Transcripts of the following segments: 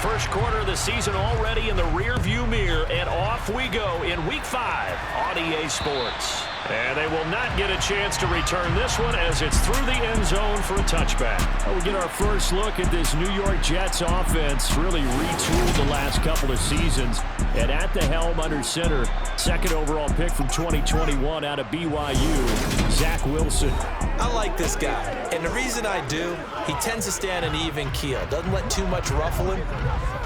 first quarter of the season already in the rearview mirror, and off we go in Week 5 on EA Sports. And they will not get a chance to return this one as it's through the end zone for a touchback. We get our first look at this New York Jets offense, really retooled the last couple of seasons. And at the helm under center, second overall pick from 2021 out of BYU, Zach Wilson. I like this guy, and the reason I do, he tends to stand an even keel, doesn't let too much ruffle him.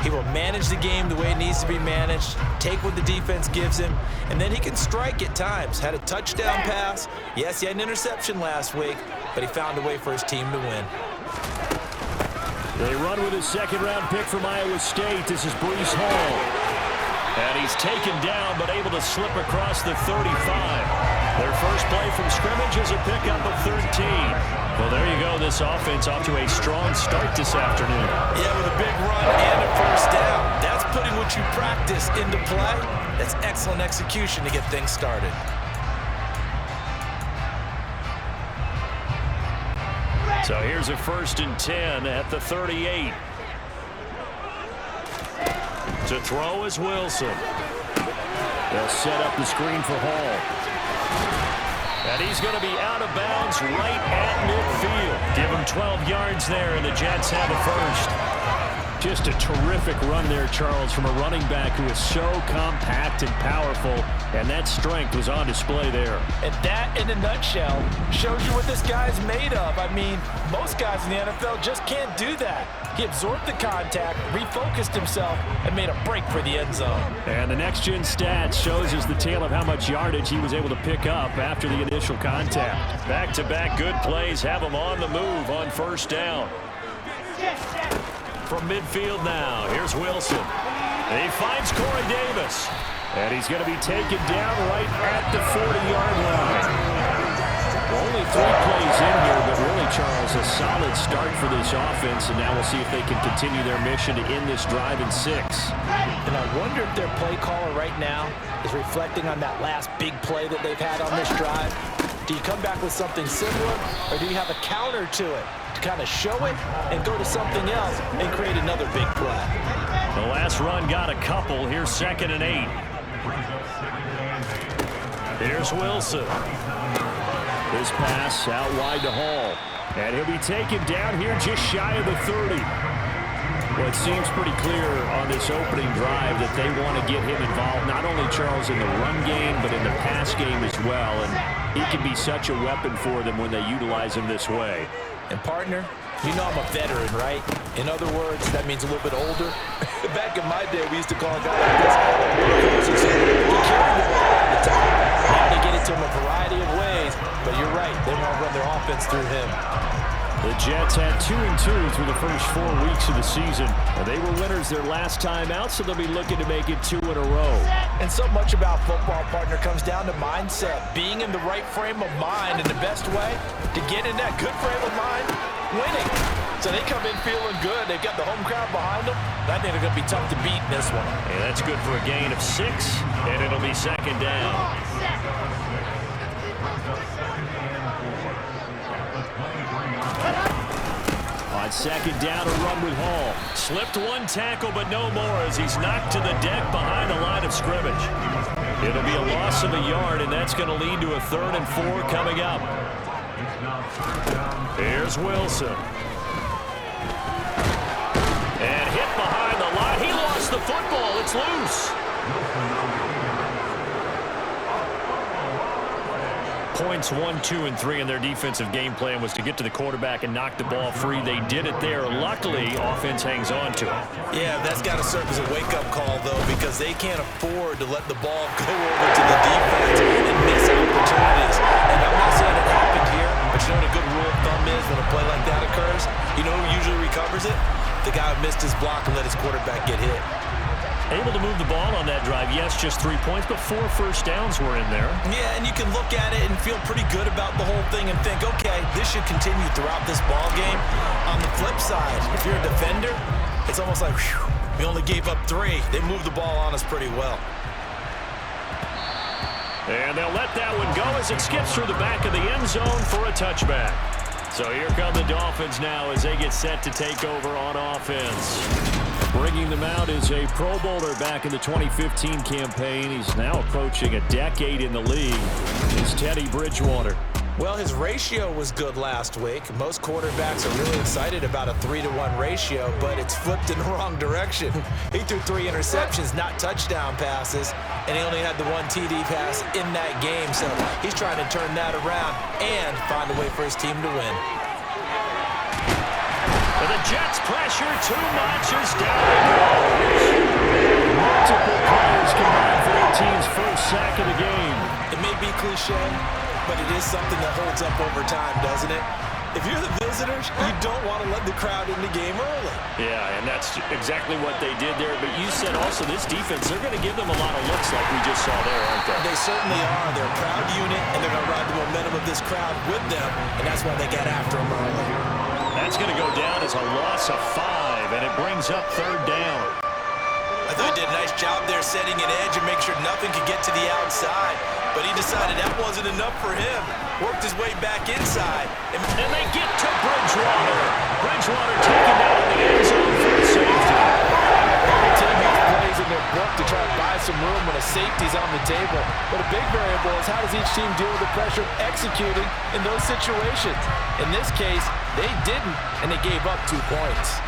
He will manage the game the way it needs to be managed, take what the defense gives him, and then he can strike at times. Had a touchdown pass. Yes, he had an interception last week, but he found a way for his team to win. They run with a second-round pick from Iowa State. This is Breece Hall. And he's taken down, but able to slip across the 35. Their first play from scrimmage is a pickup of 13. Well, there you go. This offense off to a strong start this afternoon. Yeah, with a big run and a first down. That's putting what you practice into play. That's excellent execution to get things started. So here's a 1st and 10 at the 38. To throw is Wilson. They'll set up the screen for Hall. And he's going to be out of bounds right at midfield. Give him 12 yards there, and the Jets have a first. Just a terrific run there, Charles, from a running back who is so compact and powerful, and that strength was on display there. And that, in a nutshell, shows you what this guy's made of. I mean, most guys in the NFL just can't do that. He absorbed the contact, refocused himself, and made a break for the end zone. And the next-gen stats shows us the tale of how much yardage he was able to pick up after the initial contact. Back-to-back good plays have him on the move on first down. From midfield now, here's Wilson. He finds Corey Davis. And he's going to be taken down right at the 40-yard line. Only 3 plays in here, but really, Charles, a solid start for this offense, and now we'll see if they can continue their mission to end this drive in 6. And I wonder if their play caller right now is reflecting on that last big play that they've had on this drive. Do you come back with something similar, or do you have a counter to it to kind of show it and go to something else and create another big play? The last run got a couple. Here's 2nd and 8. Here's Wilson. This pass out wide to Hall. And he'll be taken down here just shy of the 30. Well, it seems pretty clear on this opening drive that they want to get him involved, not only, Charles, in the run game, but in the pass game as well. And he can be such a weapon for them when they utilize him this way. And, partner, you know I'm a veteran, right? In other words, that means a little bit older. Back in my day, we used to call a guy like this. He carried the ball all the time. Now they get it to him a variety of ways. But you're right, they want to run their offense through him. The Jets had 2-2 through the first 4 weeks of the season. They were winners their last time out, so they'll be looking to make it 2 in a row. And so much about football, partner, comes down to mindset. Being in the right frame of mind, and the best way to get in that good frame of mind, winning. So they come in feeling good. They've got the home crowd behind them. I think they're going to be tough to beat in this one. And that's good for a gain of 6, and it'll be 2nd down. On 2nd down, a run with Hall. Slipped one tackle, but no more as he's knocked to the deck behind the line of scrimmage. It'll be a loss of a yard, and that's going to lead to a 3rd and 4 coming up. Here's Wilson. And hit behind the line. He lost the football. It's loose. Points 1, 2, and 3 in their defensive game plan was to get to the quarterback and knock the ball free. They did it there. Luckily, offense hangs on to it. Yeah, that's got to serve as a wake-up call, though, because they can't afford to let the ball go over to the defense and miss opportunities. And I'm not saying it happened here, but you know what a good rule of thumb is when a play like that occurs? You know who usually recovers it? The guy who missed his block and let his quarterback get hit. Able to move the ball on that drive. Yes, just 3 points, but 4 first downs were in there. Yeah, and you can look at it and feel pretty good about the whole thing and think, okay, this should continue throughout this ball game. On the flip side, if you're a defender, it's almost like, whew, we only gave up 3. They moved the ball on us pretty well. And they'll let that one go as it skips through the back of the end zone for a touchback. So here come the Dolphins now as they get set to take over on offense. Bringing them out is a Pro Bowler back in the 2015 campaign. He's now approaching a decade in the league. It's Teddy Bridgewater. Well, his ratio was good last week. Most quarterbacks are really excited about a 3-to-1 ratio, but it's flipped in the wrong direction. He threw 3 interceptions, not touchdown passes, and he only had the 1 TD pass in that game. So he's trying to turn that around and find a way for his team to win. But the Jets pressure too much is down it goes. Multiple players combined for their team's first sack of the game. It may be cliche, but it is something that holds up over time, doesn't it? If you're the visitors, you don't want to let the crowd in the game early. Yeah, and that's exactly what they did there. But you said also this defense, they're going to give them a lot of looks like we just saw there, aren't they? They certainly are. They're a proud unit, and they're going to ride the momentum of this crowd with them, and that's why they get after them early. That's going to go down as a loss of 5, and it brings up 3rd down. I thought he did a nice job there setting an edge and make sure nothing could get to the outside. But he decided that wasn't enough for him. Worked his way back inside. And they get to Bridgewater. Bridgewater taken down in the end zone for the safety. Every team has plays in their book to try to buy some room when a safety's on the table. But a big variable is how does each team deal with the pressure of executing in those situations. In this case, they didn't, and they gave up 2 points.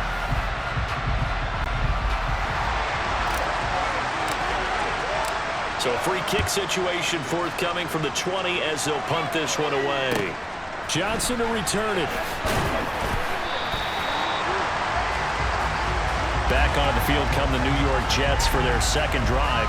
So a free kick situation forthcoming from the 20 as they'll punt this one away. Johnson to return it. Back on the field come the New York Jets for their 2nd drive.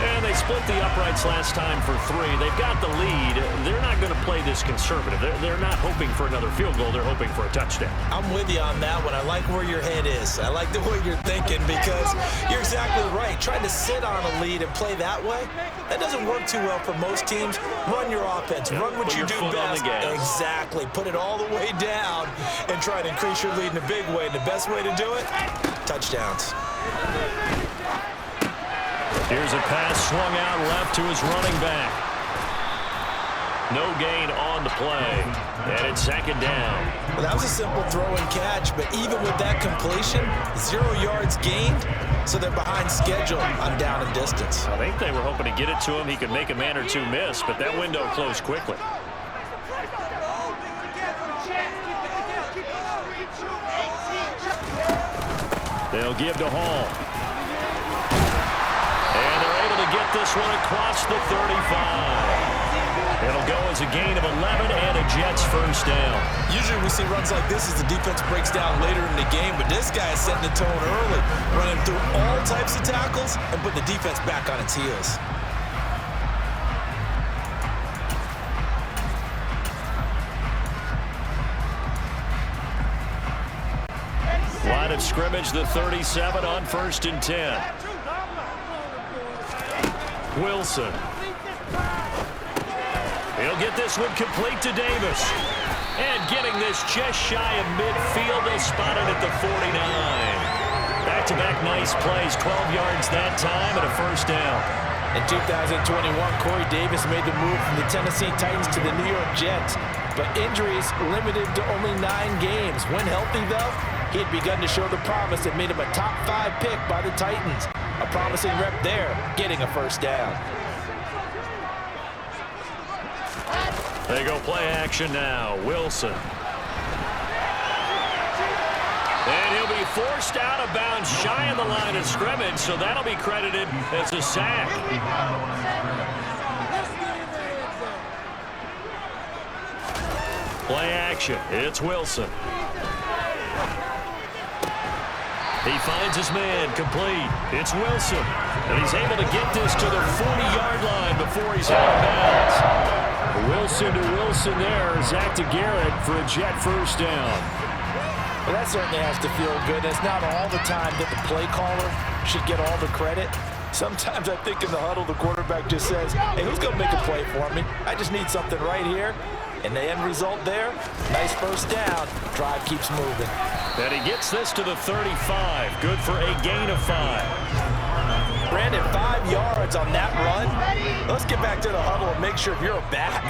And they split the uprights last time for 3. They've got the lead. They're not going to play this conservative. They're not hoping for another field goal. They're hoping for a touchdown. I'm with you on that one. I like where your head is. I like the way you're thinking because you're exactly right. Trying to sit on a lead and play that way, that doesn't work too well for most teams. Run your offense. Run what you do best. Exactly. Put it all the way down and try to increase your lead in a big way. And the best way to do it, touchdowns. Here's a pass swung out left to his running back. No gain on the play. And it's 2nd down. Well, that was a simple throw and catch, but even with that completion, 0 yards gained, so they're behind schedule on down and distance. I think they were hoping to get it to him. He could make a man or 2 miss, but that window closed quickly. They'll give to Hall. Get this one across the 35. It'll go as a gain of 11 and a Jets first down. Usually we see runs like this as the defense breaks down later in the game, but this guy is setting the tone early, running through all types of tackles and put the defense back on its heels. Line of scrimmage, the 37 on 1st and 10. Wilson. He'll get this one complete to Davis. And getting this just shy of midfield, they'll spot it at the 49. Back-to-back nice plays, 12 yards that time and a first down. In 2021, Corey Davis made the move from the Tennessee Titans to the New York Jets, but injuries limited to only 9 games. When healthy, though, he had begun to show the promise that made him a top 5 pick by the Titans. A promising rep there, getting a first down. They go play action now. Wilson. And he'll be forced out of bounds shy of the line of scrimmage, so that'll be credited as a sack. Play action. It's Wilson. He finds his man, complete. It's Wilson, and he's able to get this to the 40-yard line before he's out of bounds. Wilson to Wilson there. Zach to Garrett for a Jet first down. Well, that certainly has to feel good. It's not all the time that the play caller should get all the credit. Sometimes I think in the huddle, the quarterback just says, hey, who's going to make a play for me? I just need something right here. And the end result there, nice first down. Drive keeps moving. And he gets this to the 35. Good for a gain of 5. Brandon, 5 yards on that run. Let's get back to the huddle and make sure if you're a back,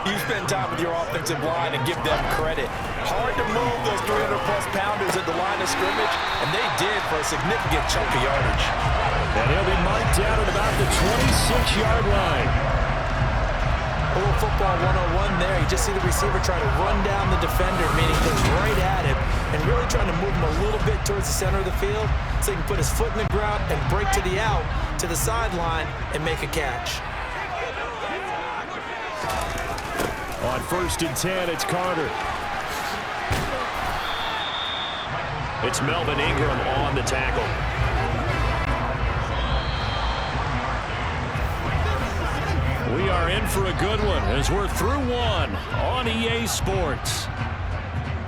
you spend time with your offensive line and give them credit. Hard to move those 300-plus pounders at the line of scrimmage, and they did for a significant chunk of yardage. And he'll be marked down at about the 26-yard line. A little football 101 there. You just see the receiver trying to run down the defender, meaning looks right at him, and really trying to move him a little bit towards the center of the field so he can put his foot in the ground and break to the out, to the sideline, and make a catch. On 1st and 10, it's Carter. It's Melvin Ingram on the tackle. We are in for a good one as we're through one on EA Sports.